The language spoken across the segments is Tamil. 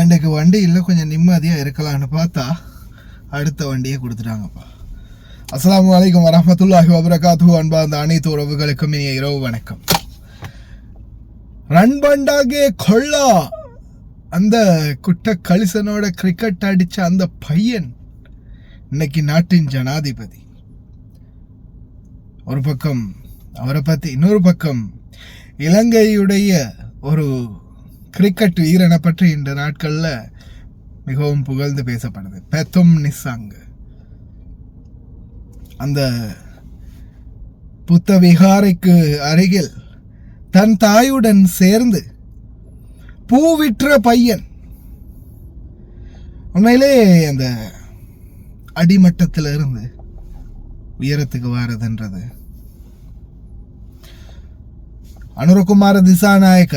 இன்றைக்கு வண்டி இல்லை, கொஞ்சம் நிம்மதியாக இருக்கலான்னு பார்த்தா அடுத்த வண்டியை கொடுத்துட்டாங்கப்பா. அஸ்ஸலாமு அலைக்கும் வரஹ்மத்துல்லாஹி வபரகாத்துஹு. அன்பா அந்த அனைத்து உறவுகளுக்கும் இனிய இரவு வணக்கம். ரன் பண்டாகே கொள்ளா, அந்த குட்ட கலிசனோட கிரிக்கெட் அடித்த அந்த பையன் இன்னைக்கு நாட்டின் ஜனாதிபதி. ஒரு பக்கம் அவரை பற்றி, இன்னொரு பக்கம் இலங்கையுடைய ஒரு கிரிக்கெட் வீரனை பற்றி இந்த நாட்களில் மிகவும் புகழ்ந்து பேசப்படுது. பெத்தும் நிசாங்க அந்த புத்த விகாரைக்கு அருகில் தன் தாயுடன் சேர்ந்து பூவிற்ற பையன். உண்மையிலே அந்த அடிமட்டத்தில் இருந்து உயரத்துக்கு வாரதுன்றது ಅನುರಕುಮಾರ ದಿಸಾನಾಯಕ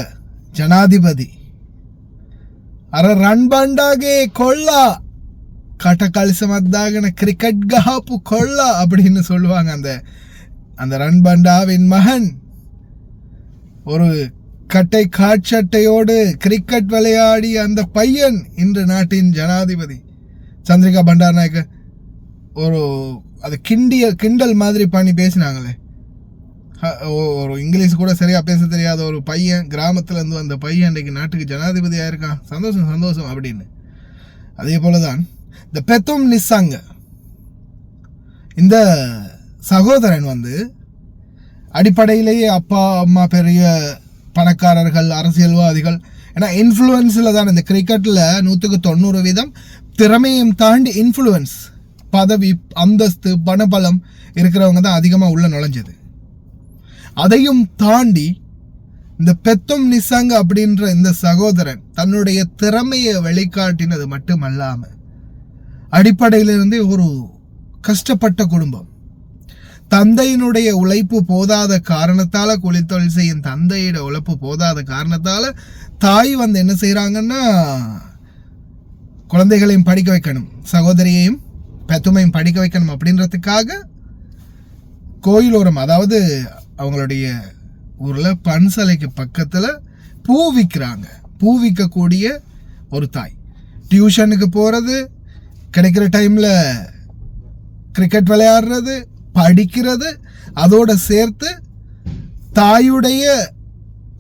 ಜನಾಧಿಪತಿ ಅರ ರನ್ ಬಂಡಾಗೆ ಕೊಳ್ಳ கட்ட கழிசமத்தாகன கிரிக்கெட் கஹாப்பு கொள்ள அப்படின்னு சொல்லுவாங்க. அந்த ரன் பண்டாவின் மகன் ஒரு கட்டை காட்சட்டையோடு கிரிக்கெட் விளையாடி அந்த பையன் இன்று நாட்டின் ஜனாதிபதி. சந்திரிகா பண்டாரநாயக்க ஒரு அது கிண்டல் மாதிரி பண்ணி பேசினாங்களே. ஒரு இங்கிலீஷ் கூட சரியாக பேச தெரியாத ஒரு பையன், கிராமத்துலேருந்து வந்த பையன் இன்றைக்கு நாட்டுக்கு ஜனாதிபதியாக இருக்கான், சந்தோஷம் சந்தோஷம் அப்படின்னு. அதே போல தான் இந்த பெத்தும் நிசாங்க இந்த சகோதரன் அடிப்படையிலேயே அப்பா அம்மா பெரிய பணக்காரர்கள், அரசியல்வாதிகள். ஏன்னா இன்ஃப்ளூயன்ஸில் தான் இந்த கிரிக்கெட்டில் 190% திறமையும் தாண்டி இன்ஃப்ளூயன்ஸ், பதவி, அந்தஸ்து, பணபலம் இருக்கிறவங்க தான் அதிகமாக உள்ள நுழைஞ்சது. அதையும் தாண்டி இந்த பெத்தும் நிசாங்க அப்படின்ற இந்த சகோதரன் தன்னுடைய திறமையை வெளிக்காட்டினது மட்டுமல்லாம அடிப்படையிலிருந்தே ஒரு கஷ்டப்பட்ட குடும்பம், தந்தையினுடைய உழைப்பு போதாத காரணத்தால, கூலித்தொழில் செய்யும் தந்தையோட உழைப்பு போதாத காரணத்தால தாய் என்ன செய்யறாங்கன்னா குழந்தைகளையும் படிக்க வைக்கணும், சகோதரியையும் பெத்துமையும் படிக்க வைக்கணும் அப்படின்றதுக்காக கோயிலோரம், அதாவது அவங்களுடைய ஊரில் பன்சலைக்கு பக்கத்தில் பூ விற்கிறாங்க. பூ விற்கக்கூடிய ஒரு தாய் டியூஷனுக்கு போகிறது, கிடைக்கிற டைமில் கிரிக்கெட் விளையாடுறது, படிக்கிறது, அதோடு சேர்த்து தாயுடைய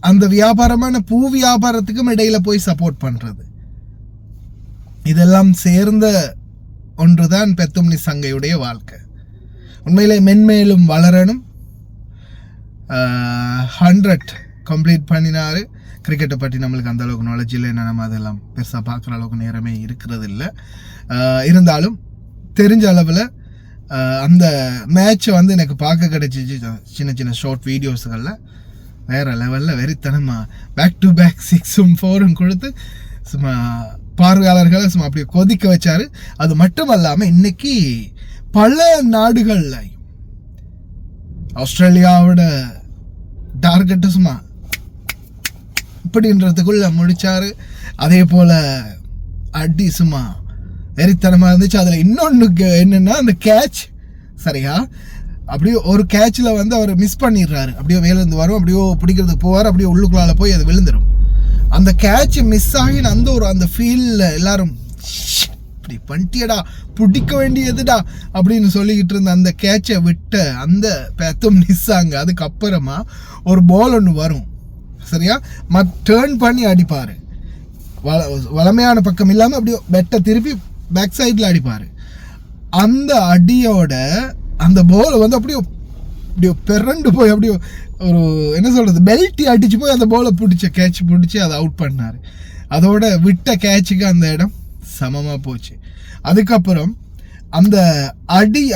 அந்த வியாபாரமான பூ வியாபாரத்துக்கும் இடையில் போய் சப்போர்ட் பண்ணுறது. இதெல்லாம் சேர்ந்த ஒன்றுதான் பெத்தும் நிசாங்கையுடைய வாழ்க்கை. உண்மையிலே மென்மேலும் வளரணும். 100 கம்ப்ளீட் பண்ணினார். கிரிக்கெட்டை பற்றி நம்மளுக்கு அந்த அளவுக்கு நாலேஜ் இல்லை, என்ன நம்ம அதெல்லாம் பெருசாக பார்க்குற அளவுக்கு நேரமே இருக்கிறது இல்லை. இருந்தாலும் தெரிஞ்ச அளவில் அந்த மேட்சை எனக்கு பார்க்க கிடைச்சிச்சு. சின்ன சின்ன ஷார்ட் வீடியோஸுகளில் வேறு லெவலில் வெறித்தனமாக பேக் டு பேக் 6ம் 4ம் கொடுத்து சும்மா பார்வையாளர்களை சும்மா அப்படியே கொதிக்க வச்சார். அது மட்டும் இல்லாமல் இன்னைக்கு பல நாடுகளில் ஆஸ்திரேலியாவோட டார்கெட்டு சும்மா இப்படின்றதுக்குள்ள முடிச்சாரு. அதே போல அடி சும்மா வெறித்தனமாக இருந்துச்சு. அதில் இன்னொன்று என்னன்னா அந்த கேட்ச் சரியா அப்படியே ஒரு கேட்சில் அவர் மிஸ் பண்ணிடுறாரு. அப்படியே வேலேருந்து வரும், அப்படியோ பிடிக்கிறதுக்கு போவார், அப்படியே உள்ளுக்குள்ளால போய் அது விழுந்துடும். அந்த கேட்ச் மிஸ் ஆகி அந்த ஃபீல்டில் எல்லாரும் இப்படி பண்ணிட்டியடா, பிடிக்க வேண்டியதுடா அப்படின்னு சொல்லிக்கிட்டு இருந்த அந்த கேட்சை விட்ட அந்த பெத்தும் நிசாங்க அதுக்கப்புறமா ஒரு பால் ஒன்று வரும் சரியா, டேர்ன் பண்ணி அடிப்பார். வளமையான பக்கம் இல்லாமல் அப்படியே பெட்டை திருப்பி பேக் சைடில் அடிப்பார். அந்த அடியோட அந்த பால் அப்படியே பிறண்டு போய் அப்படியே ஒரு என்ன சொல்கிறது பெல்ட்டி அடிச்சு போய் அந்த பாலை கேட்ச் பிடிச்சி அதை அவுட் பண்ணார். அதோட விட்ட கேட்சுக்கு அந்த இடம் சமமாக போச்சு. அதுக்கப்புறம் அந்த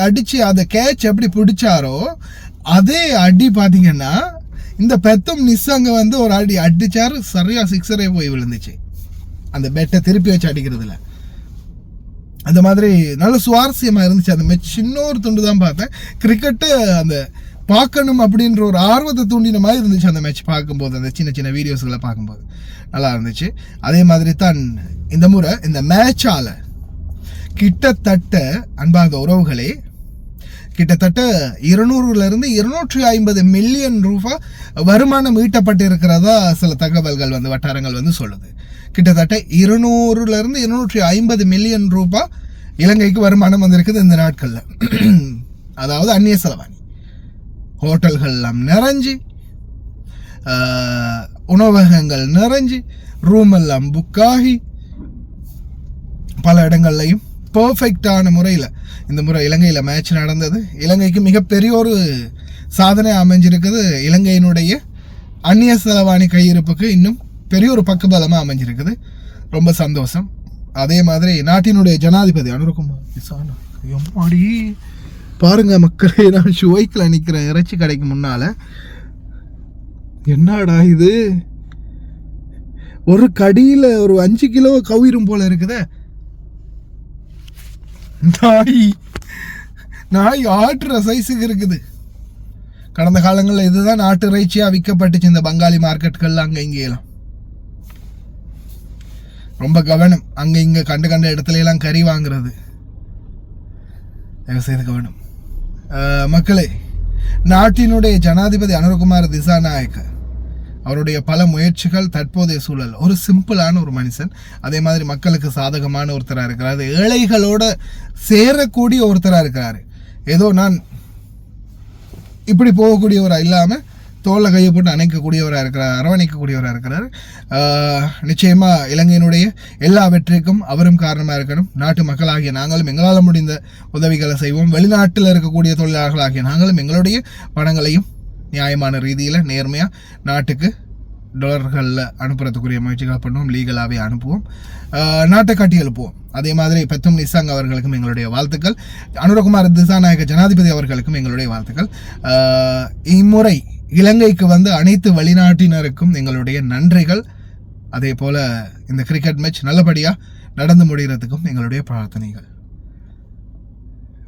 அடித்து அந்த கேட்ச் எப்படி பிடிச்சாரோ அதே அடி பார்த்தீங்கன்னா இந்த பெத்தும் நிசாங்க ஒரு அடி அடிச்சாரு, சரியாக 6 போய் விழுந்துச்சு அந்த பெட்டை திருப்பி வச்சு அடிக்கிறதுல. அந்த மாதிரி நல்ல சுவாரஸ்யமாக இருந்துச்சு அந்த மேட்ச். இன்னொரு துண்டு தான் பார்த்தேன், கிரிக்கெட்டு அந்த பார்க்கணும் அப்படின்ற ஒரு ஆர்வத்தை தூண்டின மாதிரி இருந்துச்சு அந்த மேட்ச் பார்க்கும்போது. அந்த சின்ன சின்ன வீடியோஸ்களை பார்க்கும்போது நல்லா இருந்துச்சு. அதே மாதிரி தான் இந்த முறை இந்த மேட்சால் கிட்டத்தட்ட அன்பார்ந்த உறவுகளே கிட்டத்தட்ட 200 to 250 மில்லியன் ரூபாய் வருமானம் ஈட்டப்பட்டு இருக்கிறதா சில தகவல்கள் வட்டாரங்கள் சொல்லுது. கிட்டத்தட்ட 200-250 மில்லியன் ரூபாய் இலங்கைக்கு வருமானம் வந்திருக்குது இந்த நாட்களில். அதாவது அந்நிய செலவாணி. ஹோட்டல்கள் எல்லாம் நிறைஞ்சு, உணவகங்கள் நிறைஞ்சு, ரூம் எல்லாம் புக்காகி, பல இடங்கள்லையும் பர்ஃபெக்டான முறையில் இந்த முறை இலங்கையில் மேட்ச் நடந்தது. இலங்கைக்கு மிகப்பெரிய ஒரு சாதனை அமைஞ்சிருக்குது. இலங்கையினுடைய அந்நிய செலவாணி கையிருப்புக்கு இன்னும் பெரிய ஒரு பக்கபலமாக அமைஞ்சிருக்குது. ரொம்ப சந்தோஷம். அதே மாதிரி நாட்டினுடைய ஜனாதிபதி அனுரகுமார் பாருங்க மக்களே, நான் ஷோய்க்கில் நிற்கிறேன் இறைச்சி கடைக்கு முன்னால. என்னடா இது, ஒரு கடியில் ஒரு 5 கிலோ கவிரும் போல இருக்குதே. நாய் ஆட்டுற சைஸுக்கு இருக்குது. கடந்த காலங்களில் இதுதான் நாட்டு இறைச்சியாக விற்கப்பட்டுச்சு இந்த பங்காளி மார்க்கெட்டுகள்ல அங்கே இங்கேயெல்லாம். ரொம்ப கவனம், அங்கே இங்கே கண்ட இடத்துல எல்லாம் கறி வாங்குறது தயவு செய்து கவனம். மக்களே, நாட்டினுடைய ஜனாதிபதி அனுரகுமார் திசாநாயக்க அவருடைய பல முயற்சிகள், தற்போதைய சூழல், ஒரு சிம்பிளான ஒரு மனுஷன், அதே மாதிரி மக்களுக்கு சாதகமான ஒருத்தராக இருக்கிறாரு, ஏழைகளோட சேரக்கூடிய ஒருத்தராக இருக்கிறாரு. ஏதோ நான் இப்படி போகக்கூடியவராக இல்லாமல் தோலை கையை போட்டு அணைக்கக்கூடியவராக இருக்கிறார், அரவணைக்கக்கூடியவராக இருக்கிறார். நிச்சயமாக இலங்கையினுடைய எல்லா வெற்றிக்கும் அவரும் காரணமாக இருக்கணும். நாட்டு மக்களாகிய நாங்களும் எங்களால் முடிந்த உதவிகளை செய்வோம். வெளிநாட்டில் இருக்கக்கூடிய தொழிலாளர்களாகிய நாங்களும் எங்களுடைய பணங்களையும் நியாயமான ரீதியில் நேர்மையாக நாட்டுக்கு டாலர்களில் அனுப்புறதுக்குரிய முயற்சிகள் பண்ணுவோம். லீகலாகவே அனுப்புவோம், நாட்டை கட்டி எழுப்புவோம். அதே மாதிரி பெத்தும் நிசாங் அவர்களுக்கும் எங்களுடைய வாழ்த்துக்கள். அனுரகுமார் திசாநாயக்க ஜனாதிபதி அவர்களுக்கும் எங்களுடைய வாழ்த்துக்கள். இம்முறை இலங்கைக்கு வந்து அனைத்து வெளிநாட்டினருக்கும் எங்களுடைய நன்றிகள். அதே போல் இந்த கிரிக்கெட் மேட்ச் நல்லபடியாக நடந்து முடிகிறதுக்கும் எங்களுடைய பிரார்த்தனைகள்.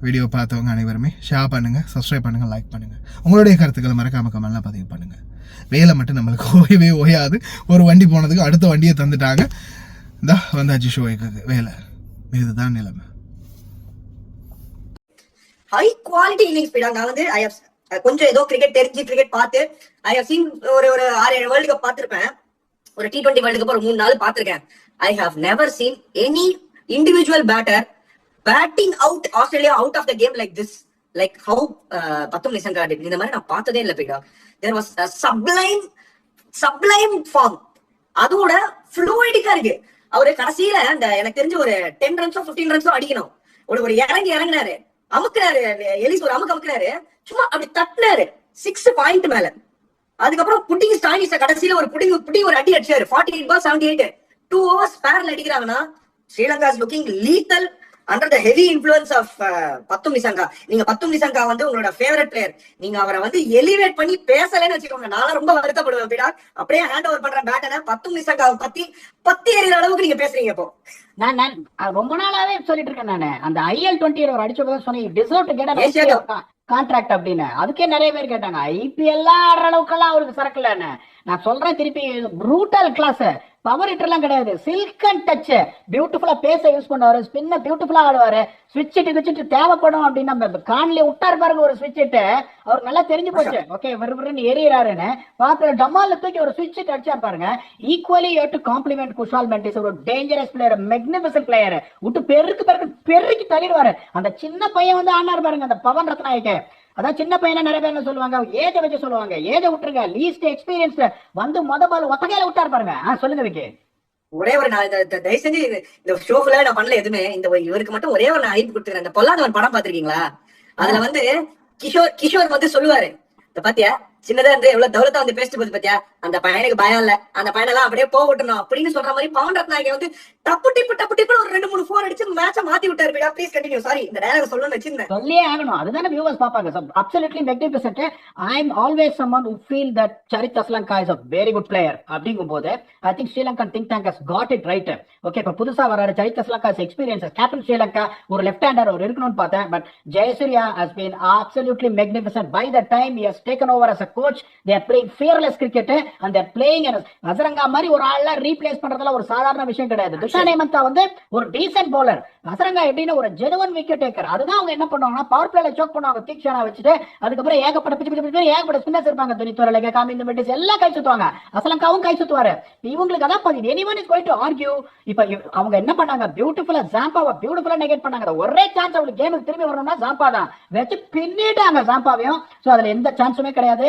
வீடியோ பார்த்தவங்க அனைவருமே ஷேர் பண்ணுங்கள், சப்ஸ்கிரைப் பண்ணுங்கள், லைக் பண்ணுங்கள். உங்களுடைய கருத்துக்களை மறக்காம கமெண்ட்ல பதிவு பண்ணுங்கள். வேலை மட்டும் நம்மளுக்கு ஓயவே ஓயாது. ஒரு வண்டி போனதுக்கு அடுத்த வண்டியை தந்துட்டாங்க. இந்த வந்தாச்சு ஷோய்க்கு வேலை. இதுதான் நிலைமை. ஹை குவாலிட்டி இன்னிங்ஸ் போயிடாங்க. நான் வந்து கொஞ்சம் ஏதோ கிரிக்கெட் தெரிஞ்சு கிரிக்கெட் பார்த்து ஐ ஹவ் சீன் ஒரு 6-7 வேர்ல்டு கப் பார்த்திருப்பேன். ஒரு T20 வேர்ல்டு கப் ஒரு 3-4 பார்த்திருக்கேன். I have never seen any individual batter batting out Australia out of the game like this, like how Pathum Nissanka did. இந்த மாதிரி நான் பார்த்ததே இல்லை. போயிடா தேர் வாஸ் சப்ளைம் ஃபார்ம். அதோட ஃப்ளூயிடிக்கா இருக்கு. அவரு கடைசியில அந்த எனக்கு தெரிஞ்ச ஒரு 10 ரன்ஸோ 15 ரன்ஸோ அடிக்கணும். ஒரு இறங்கினாரு, அமுக்குனாரு, எலிஸ் ஒரு அமுக்குனாரு, சும்மா அப்படி தட்டினாரு 6 பாயிண்ட் மேல. அதுக்கப்புறம் புட்டிங் ஸ்டாயினிஸ் கடைசியில ஒரு புட்டிங் ஒரு அடி அடிச்சாரு. 48 பால் 78, 2 overs ஸ்பேர்ல அடிக்கிறாங்கன்னா Sri Lanka is looking lethal under the heavy influence of Pathum Nissanka. நீங்க பத்தும் நிசங்கா வந்து உங்களோட ஃபேவரட் பிளேயர். நீங்க அவரை வந்து எலிவேட் பண்ணி பேசலன்னு வச்சுக்கோங்க, நான் ரொம்ப வருத்தப்படுவேன். பிடா அப்படியே ஹேண்ட் ஓவர் பண்ற பேட்டனை பத்தும் நிசங்காவை பத்தி எறிகிற அளவுக்கு நீங்க பேசுறீங்க. இப்போ நான் ரொம்ப நாளாவே சொல்லிட்டு இருக்கேன். நானு அந்த IL-20 ஒரு அடிச்ச போது சொன்னீங்க டிசர்வ் டு கெட் கான்ட்ராக்ட் அப்படின்னு. அதுக்கே நிறைய பேர் கேட்டாங்க. IPL ஆடுற அளவுக்கு எல்லாம் அவருக்கு சரக்குலன்னு. நான் சொல்றேன் திருப்பி, ப்ரூட்டல் கிளாஸ், பவர் ஹிட்டர் எல்லாம் கிடையாது, சில்க் அண்ட் டச், பியூட்டிஃபுல்லா பேச யூஸ் பண்ணுவாரு, ஸ்பின்ன பியூட்டிஃபுல்லா ஆடுவாரு, ஸ்விட்ச் கிச்சிட்டு தேவைப்படும் அப்படின்னு நம்ம கான்லயே விட்டாரு பாருங்க. ஒரு ஸ்விட்ச் இட்டு அவருக்கு நல்லா தெரிஞ்சு போச்சு. ஓகே வெறுன்னு எறியறாருன்னு பார்த்து டமால்ல தூக்கி ஒரு ஸ்விட்ச் இட்டு அடிச்சா பாருங்க. Equally you do compliment Kusal Mendis, ஒரு டேஞ்சரஸ் பிளேயர், மெக்னிஃபிசன்ட் பிளேயர். விட்டு பெருக்கி தள்ளிடுவாரு. அந்த சின்ன பையன் வந்து ஆனார் பாருங்க, அந்த பவன் ரத்நாயக்க. அதான் சின்ன பையன நிறைய பேர் சொல்லுவாங்க, ஏஜ வச்சு சொல்லுவாங்க. ஏஜ விட்டுருங்க, லீஸ்ட் எக்ஸ்பீரியன்ஸ் வந்து பால் ஒத்தகையில விட்டாரு பாருங்க. சொல்லுங்க விக்கி. ஒரே ஒரு நான் தயவு செஞ்சு இந்த ஷோக்குள்ள நான் பண்ணல எதுவுமே. இந்த இவருக்கு மட்டும் ஒரே ஒரு நான் ஐப்பு கொடுத்துக்கிறேன். இந்த பொல்லாதவன் படம் பாத்திருக்கீங்களா? அதுல வந்து கிஷோர் வந்து சொல்லுவாரு, இந்த பாத்தியா சின்னதா இருந்து எவ்வளவு தௌலத்தா வந்து பேசிட்டு போகுது பாத்தியா, அந்த பையனுக்கு பயம் இல்ல, அந்த பையனெல்லாம் அப்படியே போகட்டணும் அப்படின்னு சொல்ற மாதிரி பவன் ரத்நாயகன் வந்து டப்பு டிப்பு ஒரு 2-3 4 அடிச்சு மேட்ச மாத்தி விட்டாரு. பிடா ப்ளீஸ் கண்டினியூ. சாரி, இந்த டயலாக் சொல்லணும்னு வச்சிருந்தேன். சொல்லியே ஆகணும், அதுதானே வியூவர்ஸ் பாப்பாங்க. Absolutely magnificent. I am always someone who feel that Charit Asalanka is a very good player. அப்படிங்கும்போது I think Sri Lankan think tank has got it right. Okay, இப்ப புதுசா வராரு Charit Asalanka experience captain Sri Lanka, ஒரு லெஃப்ட் ஹேண்டர் அவர் இருக்கணும்னு பார்த்தேன். But Jayasuriya has been absolutely magnificent. By the time he has taken over as a coach, they are playing fearless cricket and they are playing Azarenka மாதிரி ஒரு ஆள ரீப்ளேஸ் பண்றதுல ஒரு சாதாரண விஷயம் கிடையாது. துஷான் ஹேமந்தா வந்து ஒரு டீசன்ட் பவுலர், அசரங்கா எப்படின்னா ஒரு ஜெனுவன் விக்கெட் டேக்கர். அதுதான் அவங்க என்ன பண்ணுவாங்கன்னா பவர் பிளேல சோக் பண்ணுவாங்க தீக்ஷனா வச்சுட்டு, அதுக்கப்புறம் ஏகப்பட்ட பிச்சு ஏகப்பட்ட ஸ்பின்னர்ஸ் இருப்பாங்க, துனித்துவரலை காமிந்த மெட்டிஸ் எல்லாம் கை சுத்துவாங்க, அசலங்காவும் கை சுத்துவாரு. இவங்களுக்கு அதான் பாதி anyone is going to argue. இப்ப அவங்க என்ன பண்ணாங்க, பியூட்டிஃபுல்லா ஜாம்பாவை பியூட்டிஃபுல்லா நெகேட் பண்ணாங்க. ஒரே சான்ஸ் அவங்களுக்கு கேமுக்கு திரும்பி வரணும்னா ஜாம்பா தான் வச்சு பின்னிட்டாங்க ஜாம்பாவையும். சோ அதுல எந்த சான்ஸுமே கிடையாது.